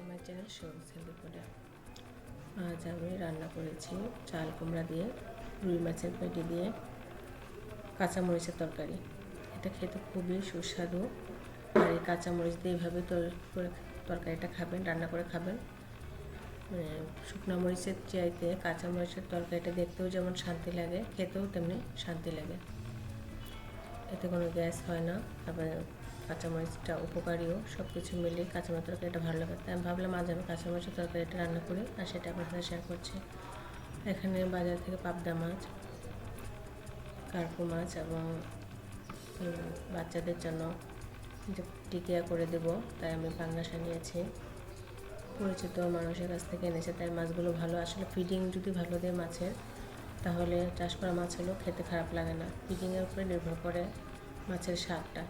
Two my channel Shova's healthy ফুডে। আজ আমি রান্না করেছি চাল কুমড়া দিয়ে রুই মাছের পেটি দিয়ে কাঁচামরিচের তরকারি। এটা খেতে খুবই সুস্বাদু। আর এই কাঁচামরিচ দিয়ে এইভাবে তরকারিটা খাবেন, রান্না করে খাবেন। শুকনো মরিচের চাইতে কাঁচামরিচের তরকারিটা দেখতেও যেমন শান্তি লাগে, খেতেও তেমনি শান্তি লাগে। এতে কোনো গ্যাস হয় না, আবার কাঁচামরিচটা উপকারীও। সব কিছু মিলিয়ে কাঁচামরিচ তরকারিটা ভালো লাগে। তাই আমি ভাবলাম আজ আমি কাঁচামরিচের তরকারিটা রান্না করি, আর সেটা আপনার সাথে শেয়ার করছি। এখানে বাজার থেকে পাবদা মাছ, কার্পু মাছ এবং বাচ্চাদের জন্য টিকিয়া করে দেব, তাই আমি পাঙ্গাসা নিয়েছি। পরিচিত মানুষের কাছ থেকে এনেছে, তাই মাছগুলো ভালো। আসলে ফিডিং যদি ভালো দেয় মাছের, তাহলে চাষ করা মাছ হলেও খেতে খারাপ লাগে না। ফিডিংয়ের উপরে নির্ভর করে মাছের স্বাদটা।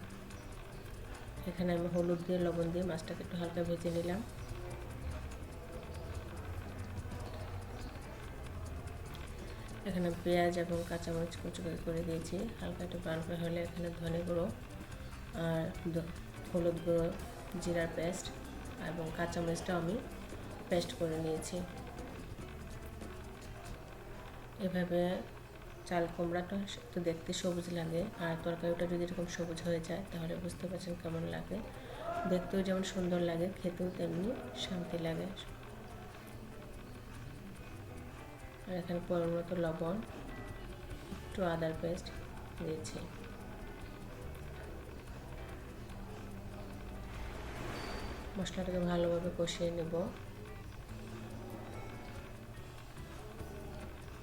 এখানে আমি হলুদ দিয়ে লবণ দিয়ে মাছটাকে একটু হালকা ভেজে নিলাম। এখানে পেঁয়াজ এবং কাঁচামরিচ কুচি করে দিয়েছি। হালকা একটু ব্রাউন করে হলে এখানে ধনে গুঁড়ো আর হলুদ গুঁড়ো, জিরার পেস্ট এবং কাঁচামরিচটাও আমি পেস্ট করে নিয়েছি। এভাবে চাল কুমড়াটা একটু দেখতে সবুজ লাগে, আর তরকারিটা যদি এরকম সবুজ হয়ে যায় তাহলে বুঝতে পারছেন কেমন লাগে। দেখতেও যেমন সুন্দর লাগে, খেতেও তেমনি শান্তি লাগে। আর এখানে পরিমাণ মতো লবণ, একটু আদার পেস্ট দিয়েছি। মশলাটাকে ভালোভাবে কষিয়ে নেব।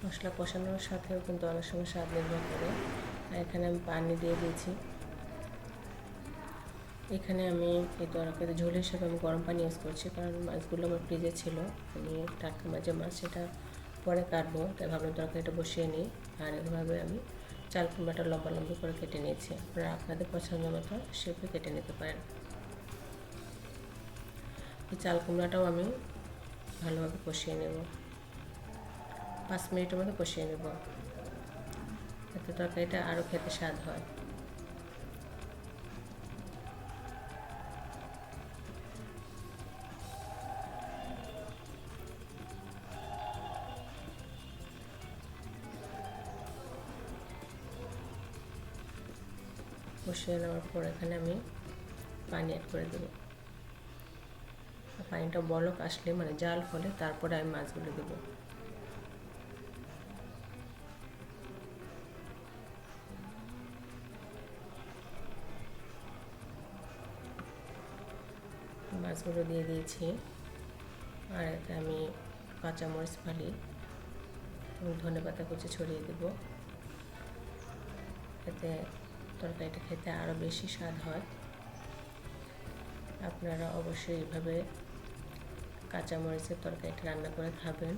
মশলা কষানোর সাথেও কিন্তু অনেক সময় স্বাদ নির্ভর করে। আর এখানে আমি পানি দিয়ে দিয়েছি। এখানে আমি এই তরকারিতে ঝোল হিসেবে আমি গরম পানি ইউজ করছি, কারণ মাছগুলো আমার ফ্রিজে ছিল। আমি টাটকা মাছের মাছ সেটা পরে কাটবো, তাই ভাবলাম তরকারিটা বসিয়ে নিই। আর এভাবে আমি চাল কুমড়াটা লম্বা লম্বা করে কেটে নিয়েছি। আপনারা আপনাদের পছন্দ মতো শেপে কেটে নিতে পারেন। এই চাল কুমড়াটাও আমি ভালোভাবে কষিয়ে নেব, 5 মিনিটের মতো কষিয়ে নেব, যাতে তরকারিটা আরও খেতে স্বাদ হয়। কষিয়ে নেওয়ার পর এখানে আমি পানি অ্যাড করে দেবো। পানিটা বলক আসলে, মানে জাল হলে, তারপরে আমি মাছগুলো দেবো। মাছগুলো দিয়ে দিয়েছি। আর এতে আমি কাঁচামরিচ ফালি এবং ধনেপাতা কুচি ছড়িয়ে দেব। এতে তরকারিটা খেতে আরও বেশি স্বাদ হয়। আপনারা অবশ্যই এইভাবে কাঁচামরিচের তরকারিটা রান্না করে খাবেন।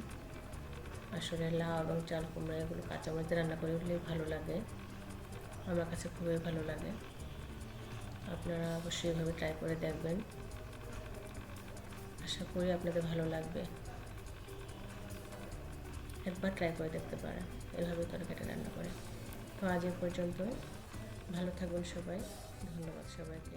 আসলে লাউ এবং চাল কুমড়া এগুলো কাঁচামরিচে রান্না করে উঠলেই ভালো লাগে, আমার কাছে খুবই ভালো লাগে। আপনারা অবশ্যই এভাবে ট্রাই করে দেখবেন, আশা করি আপনাদের ভালো লাগবে। একবার ট্রাই করে দেখতে পারেন এভাবে তরকারিটা রান্না করে। তো আজ এ পর্যন্ত, ভালো থাকবেন সবাই। ধন্যবাদ সবাইকে।